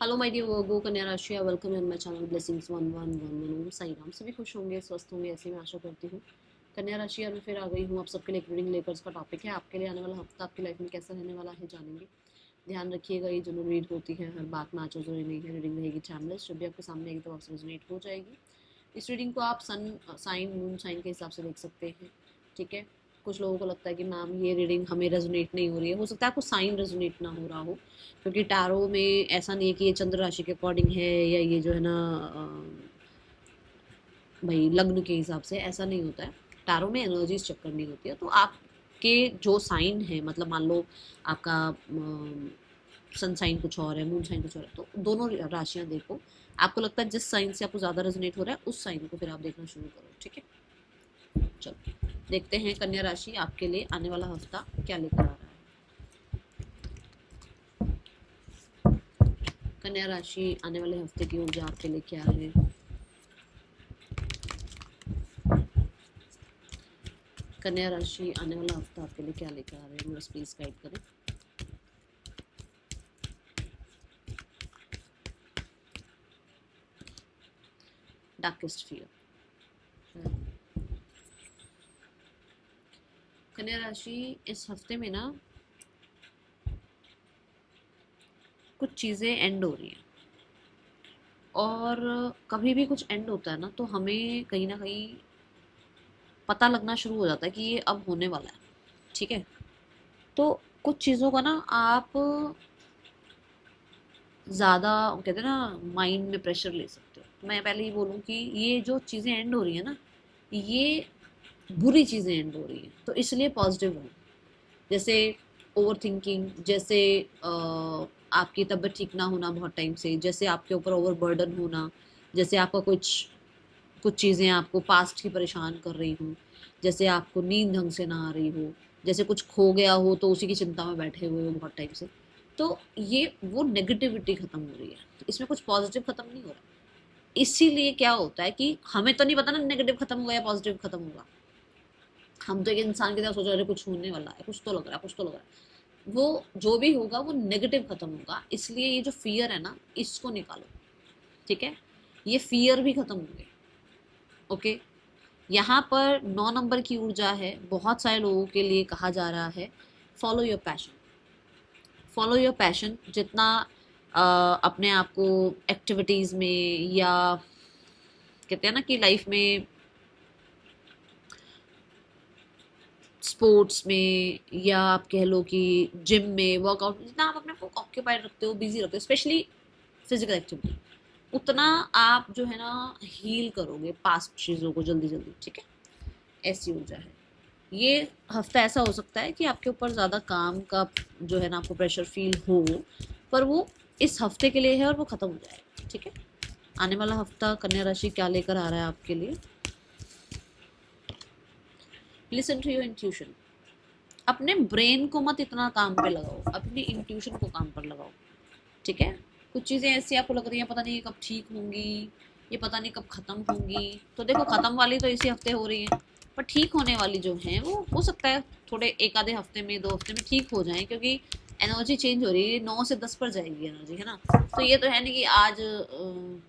Hello my dear वर्गो, कन्या राशि, welcome in my channel blessings 1111। ओम साई राम। सभी खुश होंगे, स्वस्थ होंगे, ऐसी मैं आशा करती हूँ। कन्या राशि, मैं फिर आ गई हूँ आप सबके लिए एक रीडिंग लेकर। इसका टॉपिक है आपके लिए आने वाला हफ्ता आपकी लाइफ में कैसा रहने वाला है, जानेंगे। ध्यान रखिएगा, ये जो रीड होती है हर बात में आचो जरूरी नहीं है। रीडिंग रहेगी टाइमलेस, जब भी आपके सामने एक तो आपसे रेजोनेट हो जाएगी। इस रीडिंग को आप सन साइन मून साइन के हिसाब से देख सकते हैं, ठीक है। कुछ लोगों को लगता है कि मैम ये रीडिंग हमें रेजोनेट नहीं हो रही है, हो सकता है आपको साइन रेजोनेट ना हो रहा हो, क्योंकि टैरो में ऐसा नहीं है कि ये चंद्र राशि के अकॉर्डिंग है या ये जो है ना भाई लग्न के हिसाब से, ऐसा नहीं होता है। टैरो में एनर्जीज चेक करनी होती है, तो आपके जो साइन है, मतलब मान लो आपका सन साइन कुछ और है, मून साइन कुछ और है, तो दोनों राशियां देखो। आपको लगता है जिस साइन से आपको ज़्यादा रेजोनेट हो रहा है उस साइन को फिर आप देखना शुरू करो, ठीक है। चलो देखते हैं कन्या राशि आपके लिए आने वाला हफ्ता क्या लेकर आ रहा है। कन्या राशि, आने वाले हफ्ते की ऊर्जा आपके लिए क्या है। कन्या राशि, आने वाला हफ्ता आपके लिए क्या लेकर आ रहे हैं, बस प्लीज गाइड करें। Darkest fear. कन्या राशि, इस हफ्ते में ना कुछ चीज़ें एंड हो रही हैं, और कभी भी कुछ एंड होता है ना तो हमें कहीं ना कहीं पता लगना शुरू हो जाता है कि ये अब होने वाला है, ठीक है। तो कुछ चीज़ों का ना आप ज़्यादा, कहते हैं ना, माइंड में प्रेशर ले सकते हो। मैं पहले ही बोलूँ कि ये जो चीज़ें एंड हो रही है ना, ये बुरी चीज़ें एंड हो रही हैं, तो इसलिए पॉजिटिव रहो। जैसे ओवर थिंकिंग, जैसे आपकी तबीयत ठीक ना होना बहुत टाइम से, जैसे आपके ऊपर ओवर बर्डन होना, जैसे आपका कुछ कुछ चीज़ें आपको पास्ट की परेशान कर रही हूँ, जैसे आपको नींद ढंग से ना आ रही हो, जैसे कुछ खो गया हो तो उसी की चिंता में बैठे हुए हो बहुत टाइम से। तो ये वो नेगेटिविटी खत्म हो रही है, तो इसमें कुछ पॉजिटिव खत्म नहीं हो रहा। इसीलिए क्या होता है कि हमें तो नहीं पता ना नेगेटिव खत्म होगा या पॉजिटिव खत्म होगा। हम तो एक इंसान की तरह सोच रहे कुछ होने वाला है, कुछ तो लग रहा है, कुछ तो लग रहा है। वो जो भी होगा वो नेगेटिव खत्म होगा, इसलिए ये जो फियर है ना, इसको निकालो, ठीक है। ये फियर भी खत्म हो गए, ओके। यहाँ पर 9 नंबर की ऊर्जा है, बहुत सारे लोगों के लिए कहा जा रहा है follow your passion. Follow your passion, जितना अपने आप को एक्टिविटीज़ में, या कहते हैं ना कि लाइफ में स्पोर्ट्स में, या आप कह लो कि जिम में वर्कआउट, जितना आप अपने आप को ऑक्यूपाइड रखते हो, बिजी रखते हो, स्पेशली फिजिकल एक्टिविटी, उतना आप जो है ना हील करोगे पास्ट चीज़ों को जल्दी जल्दी, ठीक है। ऐसी ऊर्जा है। ये हफ्ता ऐसा हो सकता है कि आपके ऊपर ज़्यादा काम का जो है ना आपको प्रेशर फील हो, पर वो इस हफ्ते के लिए है और वो ख़त्म हो जाएगा, ठीक है। आने वाला हफ्ता कन्या राशि क्या लेकर आ रहा है आपके लिए। Listen to your intuition. अपने ब्रेन को मत इतना काम पे लगाओ, अपनी इंट्यूशन को काम पर लगाओ, ठीक है। कुछ चीज़ें ऐसी आपको लग रही हैं पता नहीं ये कब ठीक होंगी, ये पता नहीं कब ख़त्म होंगी, तो देखो ख़त्म वाली तो इसी हफ्ते हो रही हैं, पर ठीक होने वाली जो हैं वो हो सकता है थोड़े एक आधे हफ्ते में, 2 हफ्ते में ठीक हो जाएं, क्योंकि एनर्जी चेंज हो रही है, 9 से 10 पर जाएगी एनर्जी, है ना। तो ये तो है नहीं कि आज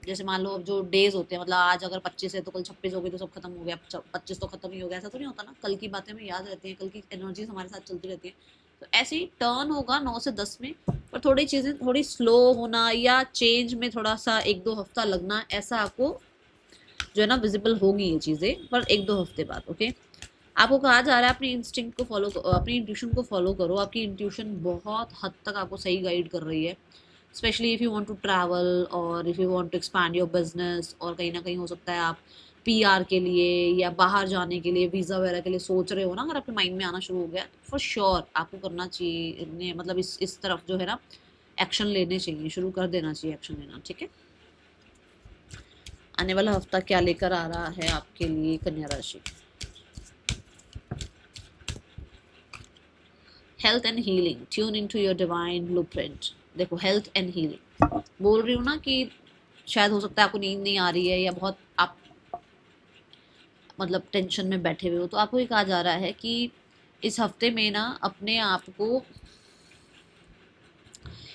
जैसे मान लो अब जो डेज होते हैं, मतलब आज अगर 25 है तो कल 26 हो गई तो सब खत्म हो गया, 25 तो खत्म ही हो गया, ऐसा तो नहीं होता ना। कल की बातें हमें याद रहती हैं, कल की एनर्जीज हमारे साथ चलती रहती है। तो ऐसे ही टर्न होगा 9 से 10 में, पर थोड़ी चीज़ें थोड़ी स्लो होना या चेंज में थोड़ा सा 1-2 हफ्ता लगना, ऐसा आपको जो है ना विजिबल होगी ये चीज़ें, पर 1-2 हफ्ते बाद, ओके। आपको कहा जा रहा है अपनी इंस्टिंक्ट को फॉलो, अपनी इंट्यूशन को फॉलो करो। आपकी इंट्यूशन बहुत हद तक आपको सही गाइड कर रही है, specially if you want to travel और if you want to expand your business, और कहीं ना कहीं हो सकता है आप पीआर के लिए या बाहर जाने के लिए, वीज़ा वगैरह के लिए सोच रहे हो ना, अगर आपके माइंड में आना शुरू हो गया तो फॉर श्योर आपको करना चाहिए, मतलब इस तरफ जो है ना एक्शन लेने चाहिए, शुरू कर देना चाहिए एक्शन लेना, ठीक है। आने वाला हफ्ता क्या लेकर आ रहा है आपके लिए कन्या राशि। Health and healing, tune in to your divine blueprint. देखो हेल्थ एंड हीलिंग बोल रही हूँ ना, कि शायद हो सकता है आपको नींद नहीं आ रही है, या बहुत आप मतलब टेंशन में बैठे हुए हो, तो आपको ये कहा जा रहा है कि इस हफ्ते में ना अपने आप को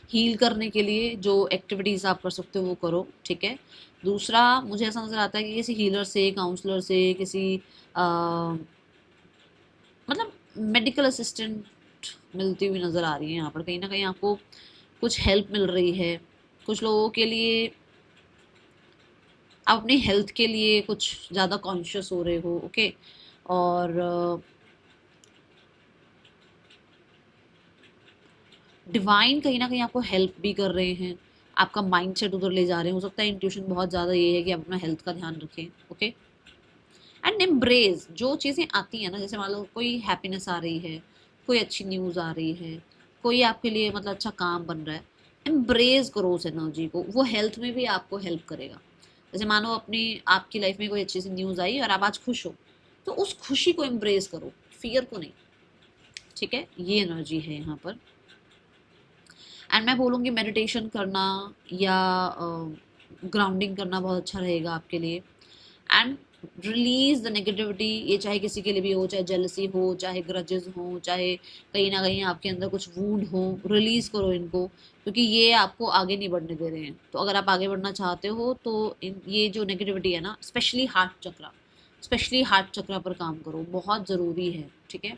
हील करने के लिए जो एक्टिविटीज़ आप कर सकते हो वो करो, ठीक है। दूसरा, मुझे ऐसा नज़र आता है कि किसी हीलर से, काउंसलर से, किसी मतलब मेडिकल असिस्टेंट मिलती हुई नज़र आ रही है यहाँ पर। कहीं ना कहीं आपको कुछ हेल्प मिल रही है। कुछ लोगों के लिए आप अपनी हेल्थ के लिए कुछ ज़्यादा कॉन्शियस हो रहे हो, ओके। और डिवाइन कहीं ना कहीं आपको हेल्प भी कर रहे हैं, आपका माइंड सेट उधर ले जा रहे हैं। हो सकता है इंट्यूशन बहुत ज़्यादा ये है कि आप अपना हेल्थ का ध्यान रखें, ओके। एंड एम्ब्रेस जो चीज़ें आती हैं ना, जैसे मान लो कोई हैप्पीनेस आ रही है, कोई अच्छी न्यूज़ आ रही है, कोई आपके लिए मतलब अच्छा काम बन रहा है, एम्ब्रेस करो उस एनर्जी को। वो हेल्थ में भी आपको हेल्प करेगा। जैसे मानो अपनी आपकी लाइफ में कोई अच्छी सी न्यूज़ आई और आप आज खुश हो, तो उस खुशी को एम्ब्रेस करो, फियर को नहीं, ठीक है। ये एनर्जी है यहाँ पर। एंड मैं बोलूँगी मेडिटेशन करना या ग्राउंडिंग करना बहुत अच्छा रहेगा आपके लिए। एंड रिलीज द नेगेटिविटी, ये चाहे किसी के लिए भी हो, चाहे जेलसी हो, चाहे ग्रजेस हो, चाहे कहीं ना कहीं आपके अंदर कुछ वूंड हो, रिलीज करो इनको, क्योंकि ये आपको आगे नहीं बढ़ने दे रहे हैं। तो अगर आप आगे बढ़ना चाहते हो तो ये जो नेगेटिविटी है ना, स्पेशली हार्ट चक्रा पर काम करो, बहुत ज़रूरी है, ठीक है।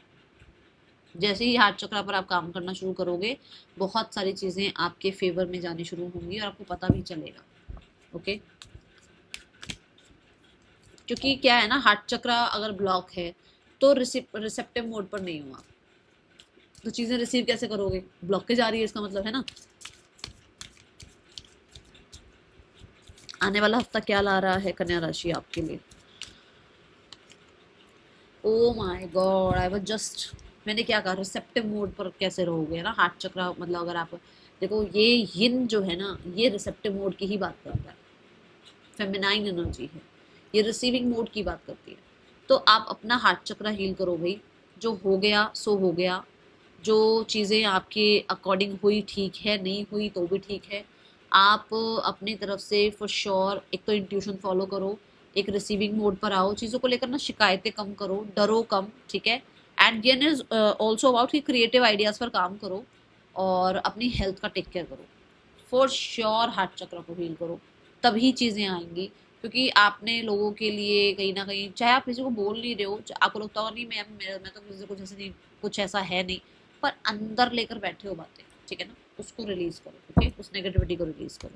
जैसे ही हार्ट चक्रा पर आप काम करना शुरू करोगे, बहुत सारी चीज़ें आपके फेवर में जानी शुरू होंगी और आपको पता भी चलेगा, ओके। क्योंकि क्या है ना, हार्ट चक्रा अगर ब्लॉक है तो रिसेप्टिव मोड पर नहीं हुआ, तो चीज़ें रिसीव कैसे करोगे? ब्लॉकेज आ रही है, इसका मतलब है ना। आने वाला हफ्ता क्या ला रहा है कन्या राशि आपके लिए? Oh my God, I was just, मैंने क्या कहा, रिसेप्टिव मोड पर कैसे रहोगे ना। हार्ट चक्रा मतलब अगर आप देखो, ये यिन जो है ना, ये रिसेप्टिव मोड की ही बात करता है, फेमिनाइन एनर्जी है, ये रिसीविंग मोड की बात करती है। तो आप अपना हार्ट चक्रा हील करो भाई। जो हो गया सो हो गया, जो चीज़ें आपके अकॉर्डिंग हुई ठीक है, नहीं हुई तो भी ठीक है। आप अपनी तरफ से फॉर श्योर एक तो इंट्यूशन फॉलो करो, एक रिसीविंग मोड पर आओ, चीज़ों को लेकर ना शिकायतें कम करो, डरो कम, ठीक है। And gain is also about कि क्रिएटिव आइडियाज़ पर काम करो और अपनी हेल्थ का टेक केयर करो। फॉर श्योर हार्ट चक्र को हील करो, तभी चीज़ें आएंगी। क्योंकि आपने लोगों के लिए कहीं ना कहीं, चाहे आप किसी को बोल नहीं रहे हो, आपको लगता हो नहीं मैं तो किसी को कुछ ऐसा नहीं, कुछ ऐसा है नहीं, पर अंदर लेकर बैठे हो बातें, ठीक है ना, उसको रिलीज करो, ओके, उस नेगेटिविटी को रिलीज करो।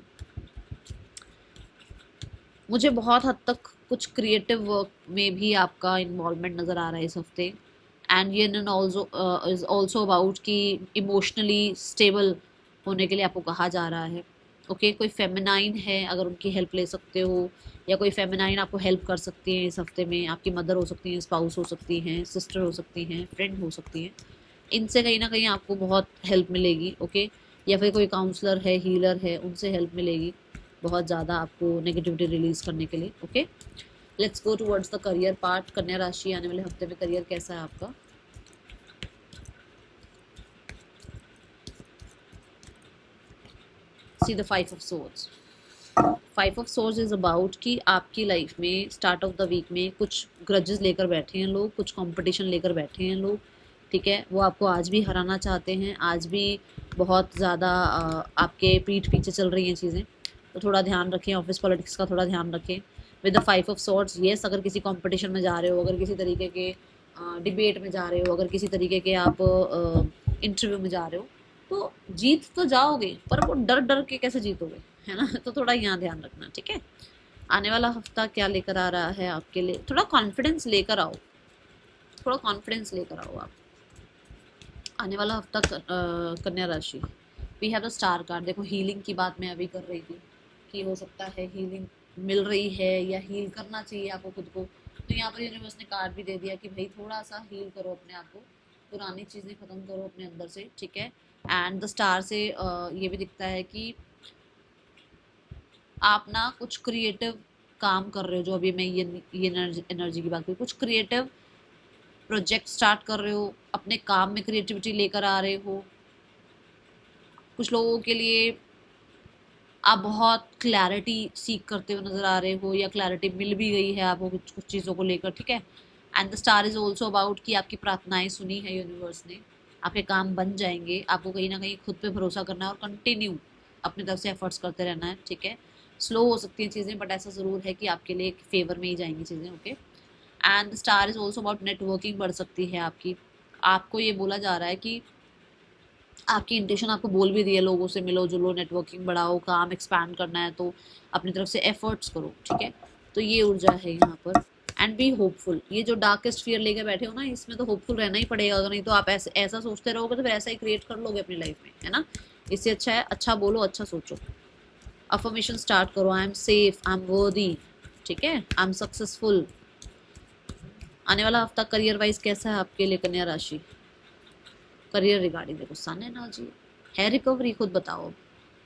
मुझे बहुत हद तक कुछ क्रिएटिव वर्क में भी आपका इन्वॉल्वमेंट नज़र आ रहा है इस हफ्ते। एंड ये ऑल्सो इज ऑल्सो अबाउट कि इमोशनली स्टेबल होने के लिए आपको कहा जा रहा है, ओके। कोई फेमिनाइन है, अगर उनकी हेल्प ले सकते हो, या कोई फेमिनाइन आपको हेल्प कर सकती है इस हफ्ते में, आपकी मदर हो सकती हैं, स्पाउस हो सकती हैं, सिस्टर हो सकती हैं, फ्रेंड हो सकती हैं, इनसे कहीं ना कहीं आपको बहुत हेल्प मिलेगी, ओके। या फिर कोई काउंसलर है, हीलर है, उनसे हेल्प मिलेगी बहुत ज़्यादा आपको नेगेटिविटी रिलीज करने के लिए, okay. Let's go towards the career part. कन्या राशि, आने वाले हफ्ते में करियर कैसा है आपका? See the 5 of swords. 5 of swords is about कि आपकी लाइफ में स्टार्ट ऑफ द वीक में कुछ ग्रजेस लेकर बैठे हैं लोग, कुछ कंपटीशन लेकर बैठे हैं लोग, ठीक है। वो आपको आज भी हराना चाहते हैं, आज भी बहुत ज़्यादा आपके पीठ पीछे चल रही हैं चीज़ें। तो थोड़ा ध्यान रखें, ऑफिस पॉलिटिक्स का थोड़ा ध्यान रखें। With the 5 of swords, yes, अगर किसी कंपटीशन में जा रहे हो, अगर किसी तरीके के डिबेट में जा रहे हो, अगर किसी तरीके के आप इंटरव्यू में जा रहे हो, तो जीत तो जाओगे, पर वो डर डर के कैसे जीतोगे, है ना। तो थोड़ा यहाँ ध्यान रखना, ठीक है। आने वाला हफ्ता क्या लेकर आ रहा है आपके लिए? थोड़ा कॉन्फिडेंस लेकर आओ, थोड़ा कॉन्फिडेंस लेकर आओ आप। आने वाला हफ्ता कन्या राशि, we have the star card. देखो, हीलिंग की बात मैं अभी कर रही थी कि हो सकता है हीलिंग मिल रही है या हील करना चाहिए आपको खुद को। तो यहाँ पर यूनिवर्स ने कार्ड भी दे दिया कि भाई थोड़ा सा हील करो अपने आप को, पुरानी चीज़ें ख़त्म करो अपने अंदर से, ठीक है। एंड द स्टार से ये भी दिखता है कि आप ना कुछ क्रिएटिव काम कर रहे हो। जो अभी मैं ये एनर्जी की बात करूँ, कुछ क्रिएटिव प्रोजेक्ट स्टार्ट कर रहे हो, अपने काम में क्रिएटिविटी लेकर आ रहे हो। कुछ लोगों के लिए आप बहुत क्लैरिटी सीख करते हुए नज़र आ रहे हो, या क्लैरिटी मिल भी गई है आपको कुछ कुछ चीज़ों को लेकर, ठीक है। And the star is also about कि आपकी प्रार्थनाएं सुनी है यूनिवर्स ने, आपके काम बन जाएंगे। आपको कहीं ना कहीं खुद पे भरोसा करना है और कंटिन्यू अपनी तरफ से एफर्ट्स करते रहना है, ठीक है। स्लो हो सकती हैं चीज़ें, बट ऐसा ज़रूर है कि आपके लिए फेवर में ही जाएंगी चीज़ें, okay. And star is also about networking बढ़ सकती है आपकी। आपको ये बोला जा रहा है कि आपकी इंटेंशन आपको बोल भी रही है लोगों से मिलो जुलो, नेटवर्किंग बढ़ाओ, काम एक्सपैंड करना है तो अपनी तरफ से एफर्ट्स करो, ठीक है। तो ये ऊर्जा है यहाँ पर। एंड बी होपफुल, ये जो डार्केस्ट फियर लेके बैठे हो ना, इसमें तो होपफुल रहना ही पड़ेगा, अगर नहीं तो आप ऐसे ऐसा सोचते रहोगे तो फिर ऐसा ही क्रिएट कर लोगे अपनी लाइफ में, है ना। इससे अच्छा है अच्छा बोलो, अच्छा सोचो, अफर्मेशन स्टार्ट करो। I am safe, I am वर्दी, ठीक है, आई एम सक्सेसफुल। आने वाला हफ्ता करियर वाइज कैसा है आपके लिए कन्या राशि? करियर रिगार्डिंग देखो सन एनर्जी है, रिकवरी, खुद बताओ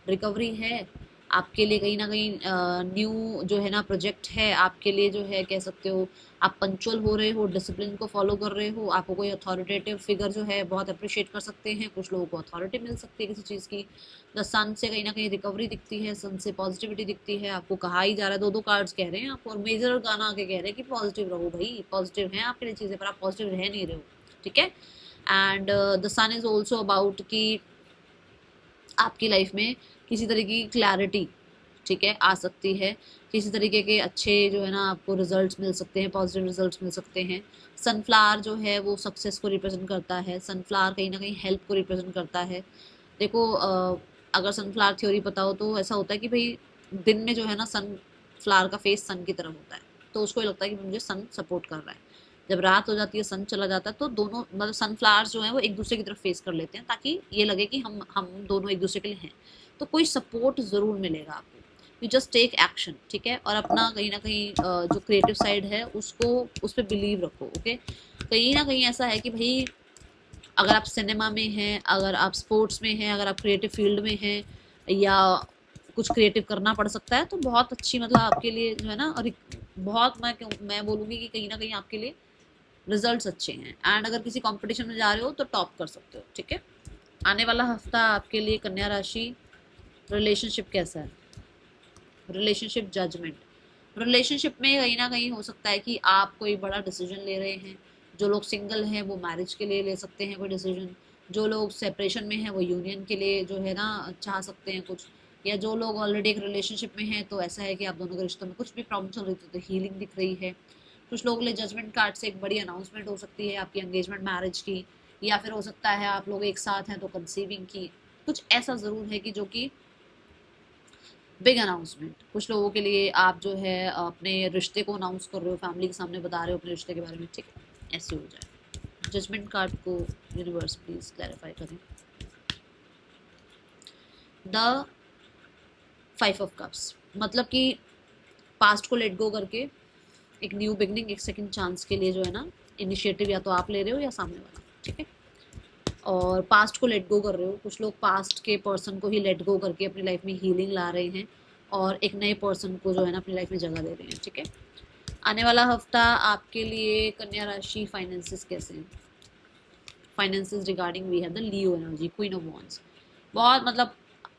रिकवरी है आपके लिए। कहीं ना कहीं न्यू जो है ना प्रोजेक्ट है आपके लिए, जो है कह सकते हो आप पंचुअल हो रहे हो, डिसिप्लिन को फॉलो कर रहे हो। आपको कोई अथॉरिटेटिव फिगर जो है बहुत अप्रिशिएट कर सकते हैं, कुछ लोगों को अथॉरिटी मिल सकती है किसी चीज़ की। द सन से कहीं ना कहीं रिकवरी दिखती है, सन से पॉजिटिविटी दिखती है। आपको कहा ही जा रहा है, दो दो कार्ड्स कह रहे हैं आपको, और मेजर गाना आके कह रहे हैं कि पॉजिटिव रहो भाई, पॉजिटिव है आपके लिए चीज़ें, पर आप पॉजिटिव रह नहीं रहे हो, ठीक है। And the sun is also about कि आपकी लाइफ में किसी तरह की क्लैरिटी, ठीक है, आ सकती है। किसी तरीके के अच्छे जो है ना आपको रिजल्ट्स मिल सकते हैं, पॉजिटिव रिजल्ट्स मिल सकते हैं। सनफ्लावर जो है वो सक्सेस को रिप्रेजेंट करता है, सनफ्लावर कहीं ना कहीं हेल्प को रिप्रेजेंट करता है। देखो अगर सनफ्लावर थ्योरी पता हो तो ऐसा होता है कि भाई दिन में जो है ना सनफ्लावर का फेस सन की तरफ होता है, तो उसको ये लगता है कि मुझे सन सपोर्ट कर रहा है। जब रात हो जाती है, सन चला जाता है, तो दोनों मतलब सनफ्लावर्स जो हैं वो एक दूसरे की तरफ फेस कर लेते हैं, ताकि ये लगे कि हम दोनों एक दूसरे के लिए हैं। तो कोई सपोर्ट ज़रूर मिलेगा आपको। यू जस्ट टेक एक्शन, ठीक है, और अपना कहीं ना कहीं जो क्रिएटिव साइड है उसको, उस पर बिलीव रखो, ओके। कहीं ना कहीं ऐसा है कि भाई अगर आप सिनेमा में हैं, अगर आप स्पोर्ट्स में हैं, अगर आप क्रिएटिव फील्ड में हैं, या कुछ क्रिएटिव करना पड़ सकता है, तो बहुत अच्छी मतलब आपके लिए जो है ना, और बहुत मैं बोलूँगी कि कहीं ना कहीं आपके लिए रिजल्ट्स अच्छे हैं। एंड अगर किसी कंपटीशन में जा रहे हो तो टॉप कर सकते हो, ठीक है। आने वाला हफ्ता आपके लिए कन्या राशि, रिलेशनशिप कैसा है? रिलेशनशिप जजमेंट, रिलेशनशिप में कहीं ना कहीं हो सकता है कि आप कोई बड़ा डिसीजन ले रहे हैं। जो लोग सिंगल हैं वो मैरिज के लिए ले सकते हैं कोई डिसीजन, जो लोग सेपरेशन में हैं वो यूनियन के लिए जो है ना चाह सकते हैं कुछ, या जो लोग ऑलरेडी एक रिलेशनशिप में हैं तो ऐसा है कि आप दोनों के रिश्तों में कुछ भी प्रॉब्लम चल रही थी तो हीलिंग दिख रही है। कुछ लोगों के लिए जजमेंट कार्ड से एक बड़ी अनाउंसमेंट हो सकती है आपकी एंगेजमेंट मैरिज की, या फिर हो सकता है आप लोग एक साथ हैं तो कंसीविंग की। कुछ ऐसा ज़रूर है कि जो कि बिग अनाउंसमेंट, कुछ लोगों के लिए आप जो है अपने रिश्ते को अनाउंस कर रहे हो, फैमिली के सामने बता रहे हो अपने रिश्ते के बारे में, ठीक है, ऐसे हो जाए। जजमेंट कार्ड को यूनिवर्स प्लीज क्लैरिफाई करें। द 5 ऑफ कप्स, मतलब कि पास्ट को लेट गो करके एक न्यू बिगनिंग, एक सेकंड चांस के लिए जो है ना इनिशिएटिव या तो आप ले रहे हो या सामने वाला, ठीक है। और पास्ट को लेट गो कर रहे हो, कुछ लोग पास्ट के पर्सन को ही लेट गो करके अपनी लाइफ में हीलिंग ला रहे हैं और एक नए पर्सन को जो है ना अपनी लाइफ में जगह दे रहे हैं, ठीक है। आने वाला हफ्ता आपके लिए कन्या राशि, फाइनेंसेस कैसे हैं? Finances regarding we have the Leo energy, queen of wands. बहुत मतलब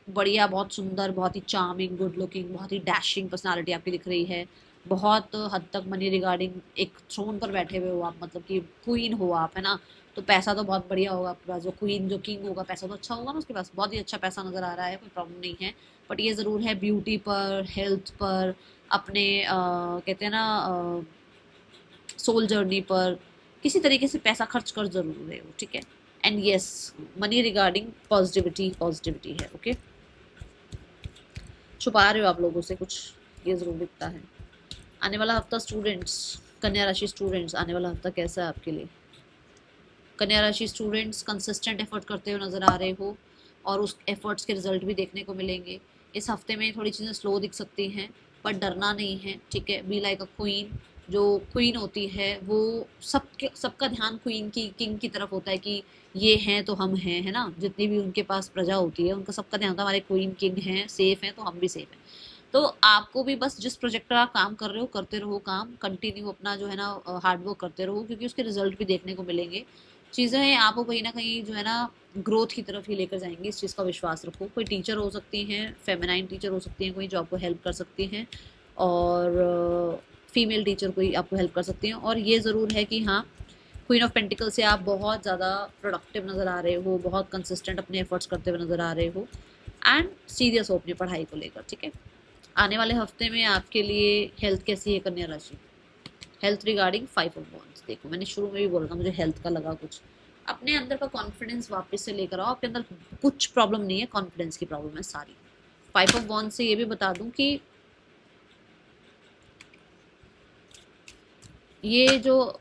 बढ़िया, बहुत सुंदर, बहुत ही चार्मिंग, गुड लुकिंग, बहुत ही डैशिंग पर्सनालिटी आपकी दिख रही है। बहुत हद तक मनी रिगार्डिंग एक थ्रोन पर बैठे हुए हो आप, मतलब कि क्वीन हो आप, है ना। तो पैसा तो बहुत बढ़िया होगा आपके पास, जो क्वीन जो किंग होगा पैसा तो अच्छा होगा ना उसके पास, बहुत ही अच्छा पैसा नज़र आ रहा है, कोई प्रॉब्लम नहीं है। बट ये ज़रूर है ब्यूटी पर, हेल्थ पर, अपने कहते हैं ना सोल जर्नी पर किसी तरीके से पैसा खर्च कर जरूर रहे हो, ठीक है। And yes, money regarding positivity positivity है, ओके। छुपा रहे हो आप लोगों से कुछ, ये जरूर दिखता है। आने वाला हफ्ता स्टूडेंट्स, कन्या राशि स्टूडेंट्स, आने वाला हफ्ता कैसा है आपके लिए? कन्या राशि स्टूडेंट्स कंसिस्टेंट एफर्ट करते हुए नजर आ रहे हो और उस एफर्ट्स के रिजल्ट भी देखने को मिलेंगे। इस हफ्ते में थोड़ी चीज़ें स्लो दिख सकती हैं, पर डरना नहीं है, ठीक है। बी लाइक अ क्वीन, जो क्वीन होती है वो सबका ध्यान क्वीन की, किंग की तरफ होता है कि ये हैं तो हम हैं, है ना। जितनी भी उनके पास प्रजा होती है उनका सबका ध्यान होता है हमारे क्वीन किंग हैं, सेफ हैं तो हम भी सेफ हैं। तो आपको भी बस जिस प्रोजेक्ट पर आप काम कर रहे हो करते रहो, काम कंटिन्यू अपना जो है ना हार्ड वर्क करते रहो, क्योंकि उसके रिजल्ट भी देखने को मिलेंगे। चीज़ें आपको कहीं ना कहीं जो है ना ग्रोथ की तरफ ही लेकर जाएंगी, इस चीज़ का विश्वास रखो। कोई टीचर हो सकती हैं, फेमिनाइन टीचर हो सकती हैं, कोई जो आपको हेल्प कर सकती हैं, और फीमेल टीचर कोई आपको हेल्प कर सकती हैं। और ये ज़रूर है कि हाँ, क्वीन ऑफ पेंटिकल से आप बहुत ज़्यादा प्रोडक्टिव नज़र आ रहे हो, बहुत कंसिस्टेंट अपने एफर्ट्स करते हुए नज़र आ रहे हो एंड सीरियस हो अपनी पढ़ाई को लेकर, ठीक है। आने वाले हफ्ते में आपके लिए हेल्थ कैसी है कन्या राशि? Health regarding 5 of wands. देखो मैंने शुरू में भी बोला था मुझे हेल्थ का लगा कुछ। अपने अंदर का कॉन्फिडेंस वापस से लेकर आओ, आपके अंदर कुछ प्रॉब्लम नहीं है, कॉन्फिडेंस की प्रॉब्लम है सारी। 5 ऑफ वॉन्ड्स से ये भी बता दूं कि ये जो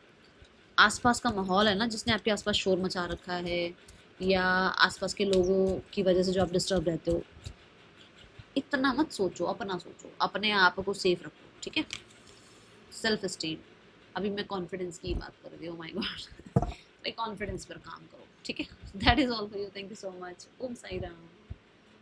आसपास का माहौल है ना, जिसने आपके आसपास शोर मचा रखा है या आसपास के लोगों की वजह से जो आप डिस्टर्ब रहते हो, इतना मत सोचो, अपना सोचो, अपने आप को सेफ रखो, ठीक है। सेल्फ एस्टीम, अभी मैं कॉन्फिडेंस की बात कर रही हूँ, माय गॉड। कॉन्फिडेंस पर काम करो, ठीक है। That is all for you, thank you so much. Om Sai Ram.